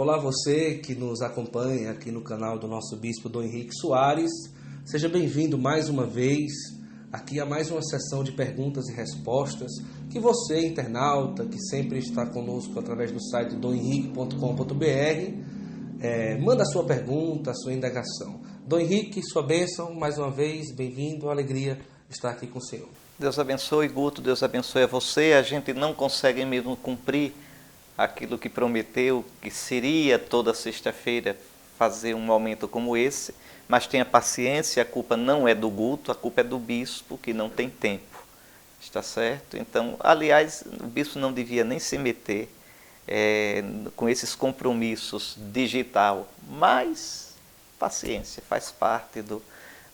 Olá você que nos acompanha aqui no canal do nosso Bispo Dom Henrique Soares. Seja bem-vindo mais uma vez aqui a mais uma sessão de perguntas e respostas que você, internauta, que sempre está conosco através do site domhenrique.com.br, manda a sua pergunta, a sua indagação. Dom Henrique, sua bênção, mais uma vez, bem-vindo, alegria estar aqui com o Senhor. Deus abençoe, Guto, Deus abençoe a você. A gente não consegue mesmo cumprir aquilo que prometeu, que seria toda sexta-feira fazer um momento como esse, mas tenha paciência, a culpa não é do Guto, a culpa é do bispo, que não tem tempo, está certo? Então, aliás, o bispo não devia nem se meter com esses compromissos digital, mas paciência, faz parte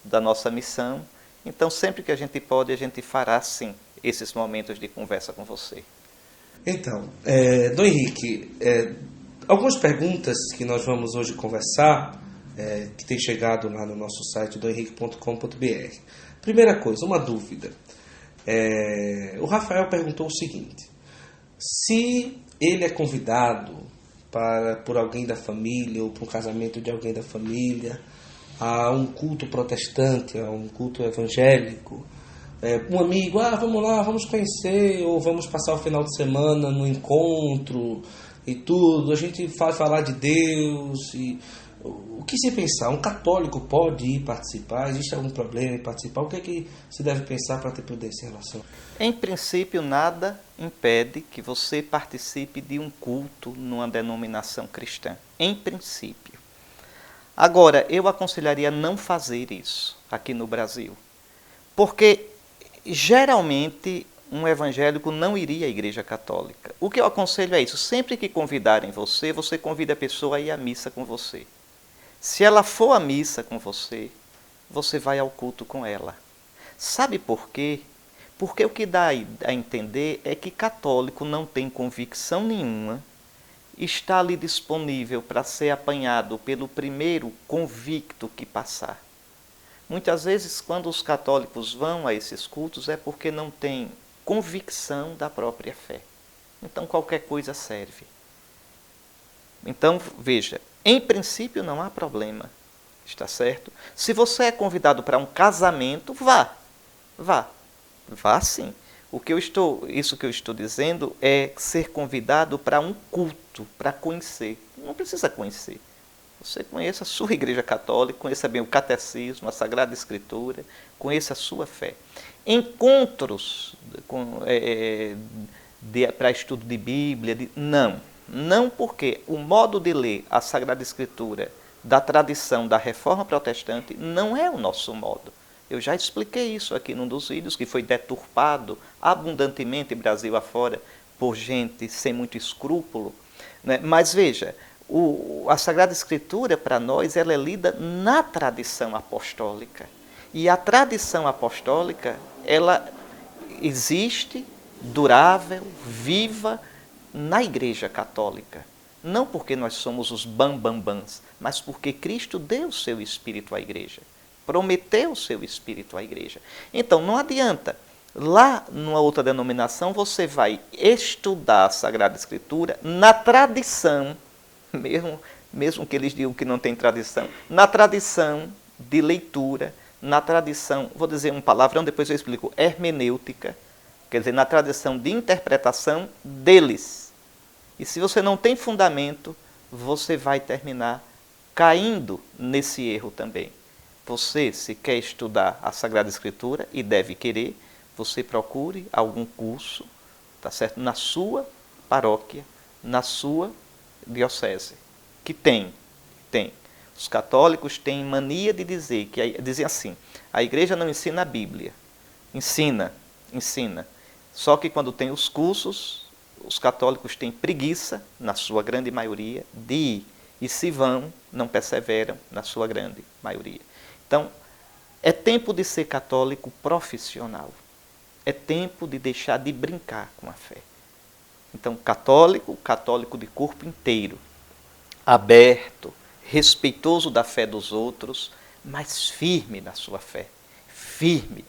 da nossa missão. Então, sempre que a gente pode, a gente fará, sim, esses momentos de conversa com você. Então, Dom Henrique, algumas perguntas que nós vamos hoje conversar, que tem chegado lá no nosso site domhenrique.com.br. Primeira coisa, uma dúvida. O Rafael perguntou o seguinte: se ele é convidado por alguém da família ou para um casamento de alguém da família, a um culto protestante, a um culto evangélico, um amigo, vamos lá, vamos conhecer, ou vamos passar o final de semana no encontro e tudo, a gente vai falar de Deus, e o que se pensar? Um católico pode ir participar? Existe algum problema em participar? O que é que se deve pensar para ter prudência em relação? Em princípio, nada impede que você participe de um culto numa denominação cristã. Em princípio. Agora, eu aconselharia não fazer isso aqui no Brasil, porque geralmente um evangélico não iria à igreja católica. O que eu aconselho é isso: sempre que convidarem você, você convida a pessoa a ir à missa com você. Se ela for à missa com você, você vai ao culto com ela. Sabe por quê? Porque o que dá a entender é que católico não tem convicção nenhuma, está ali disponível para ser apanhado pelo primeiro convicto que passar. Muitas vezes, quando os católicos vão a esses cultos, é porque não têm convicção da própria fé. Então, qualquer coisa serve. Então, veja, em princípio não há problema, está certo? Se você é convidado para um casamento, vá sim. Isso que eu estou dizendo é ser convidado para um culto, para conhecer. Não precisa conhecer. Você conheça a sua igreja católica, conheça bem o catecismo, a Sagrada Escritura, conheça a sua fé. Encontros para estudo de Bíblia, não porque o modo de ler a Sagrada Escritura da tradição da Reforma Protestante não é o nosso modo. Eu já expliquei isso aqui num dos vídeos, que foi deturpado abundantemente Brasil afora por gente sem muito escrúpulo, né? Mas veja, a Sagrada Escritura para nós ela é lida na tradição apostólica. E a tradição apostólica ela existe, durável, viva na Igreja Católica. Não porque nós somos os bambambãs, mas porque Cristo deu o seu Espírito à Igreja. Prometeu o seu Espírito à Igreja. Então, não adianta. Lá, numa outra denominação, você vai estudar a Sagrada Escritura na tradição, mesmo que eles digam que não tem tradição, na tradição de leitura, na tradição, vou dizer um palavrão, depois eu explico, hermenêutica, quer dizer, na tradição de interpretação deles. E se você não tem fundamento, você vai terminar caindo nesse erro também. Você, se quer estudar a Sagrada Escritura, e deve querer, você procure algum curso, tá certo? Na sua paróquia, na sua diocese, que tem. Os católicos têm mania de dizem assim, a igreja não ensina a Bíblia. Ensina. Só que quando tem os cursos, os católicos têm preguiça, na sua grande maioria, de ir. E se vão, não perseveram, na sua grande maioria. Então, é tempo de ser católico profissional. É tempo de deixar de brincar com a fé. Então, católico de corpo inteiro, aberto, respeitoso da fé dos outros, mas firme na sua fé. Firme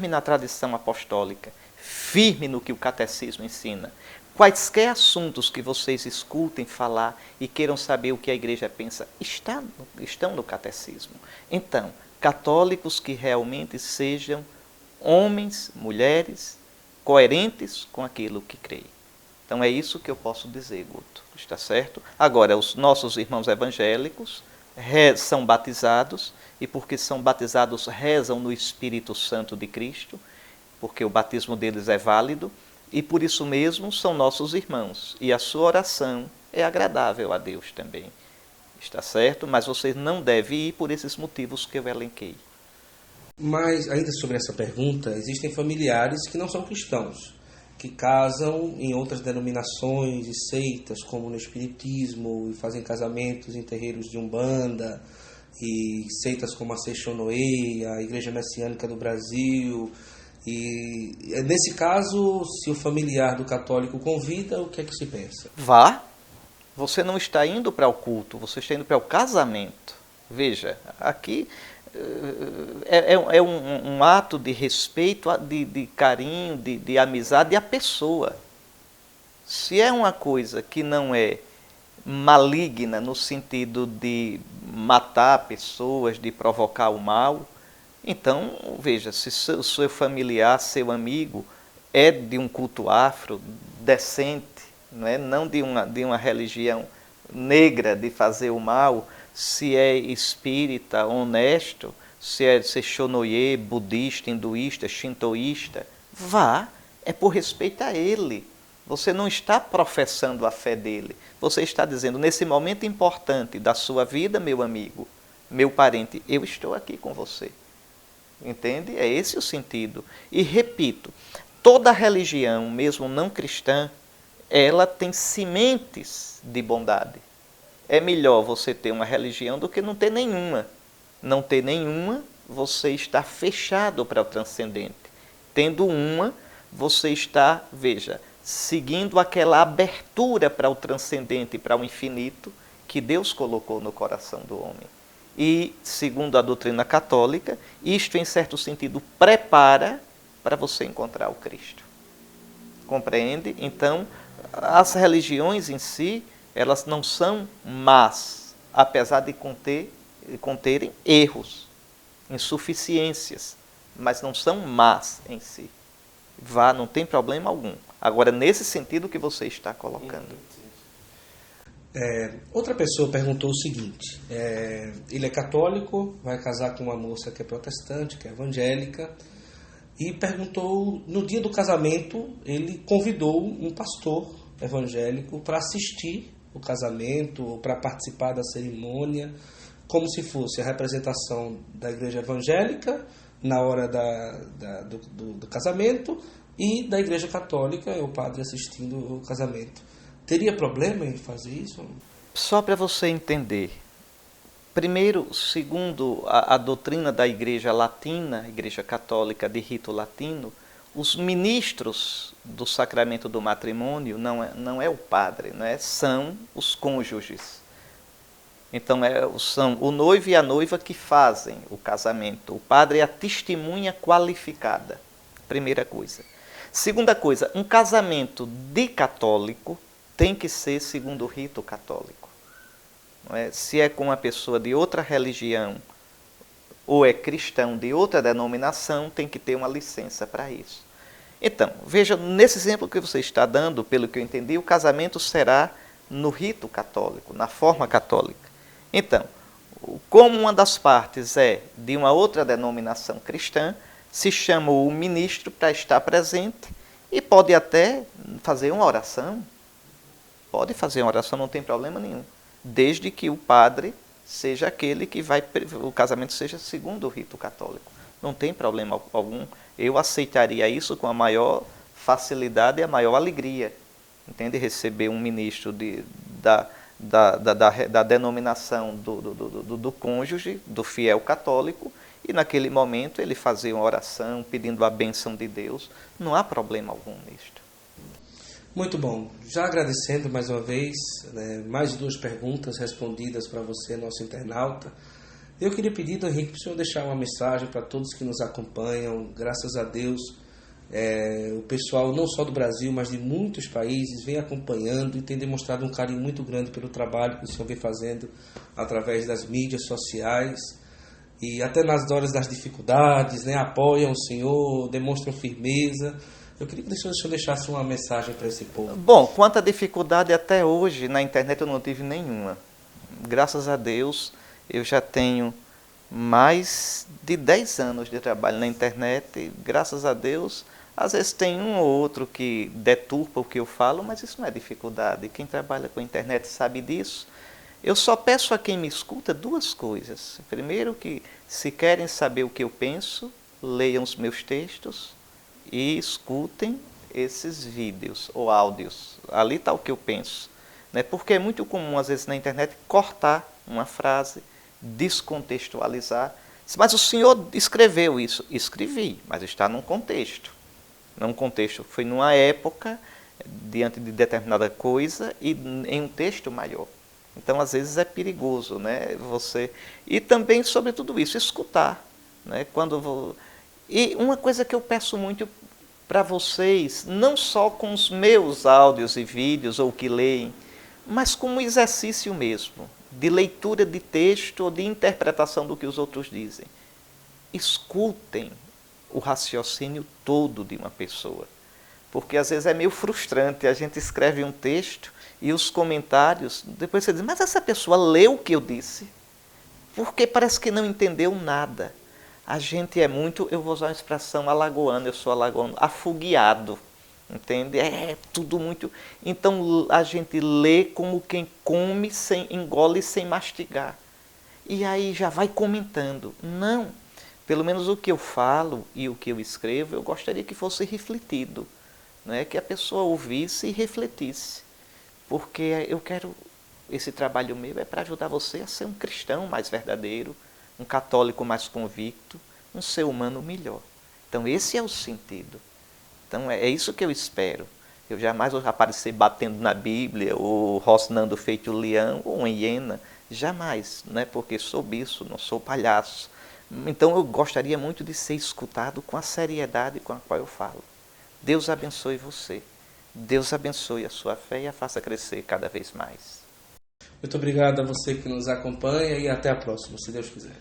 na tradição apostólica, firme no que o catecismo ensina. Quaisquer assuntos que vocês escutem falar e queiram saber o que a igreja pensa, estão no catecismo. Então, católicos que realmente sejam homens, mulheres, coerentes com aquilo que creem. Então é isso que eu posso dizer, Guto, está certo? Agora, os nossos irmãos evangélicos são batizados, e porque são batizados rezam no Espírito Santo de Cristo, porque o batismo deles é válido, e por isso mesmo são nossos irmãos, e a sua oração é agradável a Deus também, está certo? Mas vocês não devem ir por esses motivos que eu elenquei. Mas, ainda sobre essa pergunta, existem familiares que não são cristãos, que casam em outras denominações e seitas, como no Espiritismo, e fazem casamentos em terreiros de Umbanda, e seitas como a Seixonoe, a Igreja Messiânica do Brasil. E nesse caso, se o familiar do católico convida, o que é que se pensa? Vá. Você não está indo para o culto, você está indo para o casamento. Veja, aqui é um ato de respeito, de carinho, de amizade à pessoa. Se é uma coisa que não é maligna no sentido de matar pessoas, de provocar o mal, então, veja, se o seu familiar, seu amigo, é de um culto afro, decente, não de uma religião negra de fazer o mal, se é espírita, honesto, se é Seixonoye, budista, hinduísta, shintoísta, vá, é por respeito a ele. Você não está professando a fé dele, você está dizendo, nesse momento importante da sua vida, meu amigo, meu parente, eu estou aqui com você. Entende? É esse o sentido. E repito, toda religião, mesmo não cristã, ela tem sementes de bondade. É melhor você ter uma religião do que não ter nenhuma. Não ter nenhuma, você está fechado para o transcendente. Tendo uma, você está, veja, seguindo aquela abertura para o transcendente, para o infinito, que Deus colocou no coração do homem. E, segundo a doutrina católica, isto, em certo sentido, prepara para você encontrar o Cristo. Compreende? Então, as religiões em si, elas não são más, apesar de conterem erros, insuficiências, mas não são más em si. Vá, não tem problema algum. Agora, nesse sentido que você está colocando. Outra pessoa perguntou o seguinte, ele é católico, vai casar com uma moça que é protestante, que é evangélica, e perguntou, no dia do casamento, ele convidou um pastor evangélico para assistir o casamento, para participar da cerimônia, como se fosse a representação da igreja evangélica na hora do casamento e da igreja católica, o padre assistindo o casamento. Teria problema em fazer isso? Só para você entender. Primeiro, segundo a doutrina da Igreja Latina, Igreja Católica de rito latino, os ministros do sacramento do matrimônio não é o padre, são os cônjuges. Então, são o noivo e a noiva que fazem o casamento. O padre é a testemunha qualificada, primeira coisa. Segunda coisa, um casamento de católico tem que ser segundo o rito católico. Não é? Se é com uma pessoa de outra religião ou é cristão de outra denominação, tem que ter uma licença para isso. Então, veja, nesse exemplo que você está dando, pelo que eu entendi, o casamento será no rito católico, na forma católica. Então, como uma das partes é de uma outra denominação cristã, se chama o ministro para estar presente e pode até fazer uma oração. Pode fazer uma oração, não tem problema nenhum. Desde que o padre seja aquele que o casamento seja segundo o rito católico. Não tem problema algum. Eu aceitaria isso com a maior facilidade e a maior alegria. Entende? Receber um ministro da denominação do cônjuge, do fiel católico, e naquele momento ele fazer uma oração pedindo a bênção de Deus. Não há problema algum nisto. Muito bom. Já agradecendo mais uma vez, mais 2 perguntas respondidas para você, nosso internauta. Eu queria pedir, Dom Henrique, para o senhor deixar uma mensagem para todos que nos acompanham. Graças a Deus, O pessoal não só do Brasil, mas de muitos países vem acompanhando e tem demonstrado um carinho muito grande pelo trabalho que o senhor vem fazendo através das mídias sociais e até nas horas das dificuldades, né? Apoiam o senhor, demonstram firmeza. Eu queria que o senhor deixasse uma mensagem para esse povo. Bom, quanto à dificuldade, até hoje na internet eu não tive nenhuma. Graças a Deus, eu já tenho mais de 10 anos de trabalho na internet e, graças a Deus, às vezes tem um ou outro que deturpa o que eu falo, mas isso não é dificuldade. Quem trabalha com a internet sabe disso. Eu só peço a quem me escuta duas coisas. Primeiro, que se querem saber o que eu penso, leiam os meus textos e escutem esses vídeos ou áudios. Ali está o que eu penso. Né? Porque é muito comum, às vezes, na internet, cortar uma frase, descontextualizar. Mas o senhor escreveu isso. Escrevi, mas está num contexto. Num contexto, foi numa época, diante de determinada coisa e em um texto maior. Então, às vezes, é perigoso, né? Você... E também, sobre tudo isso, escutar. Né? E uma coisa que eu peço muito para vocês, não só com os meus áudios e vídeos, ou que leem, mas como exercício mesmo, de leitura de texto ou de interpretação do que os outros dizem. Escutem o raciocínio todo de uma pessoa. Porque às vezes é meio frustrante, a gente escreve um texto e os comentários, depois você diz, mas essa pessoa leu o que eu disse? Porque parece que não entendeu nada. A gente é muito, eu vou usar uma expressão alagoana, eu sou alagoano, afogueado, entende? É tudo muito... Então a gente lê como quem come, engole sem mastigar. E aí já vai comentando. Não. Pelo menos o que eu falo e o que eu escrevo, eu gostaria que fosse refletido, né? Que a pessoa ouvisse e refletisse. Porque eu quero, esse trabalho meu é para ajudar você a ser um cristão mais verdadeiro, um católico mais convicto, um ser humano melhor. Então esse é o sentido. Então é isso que eu espero. Eu jamais vou aparecer batendo na Bíblia ou rosnando feito leão ou uma hiena. Jamais, né? Porque sou bispo, não sou palhaço. Então eu gostaria muito de ser escutado com a seriedade com a qual eu falo. Deus abençoe você. Deus abençoe a sua fé e a faça crescer cada vez mais. Muito obrigado a você que nos acompanha e até a próxima, se Deus quiser.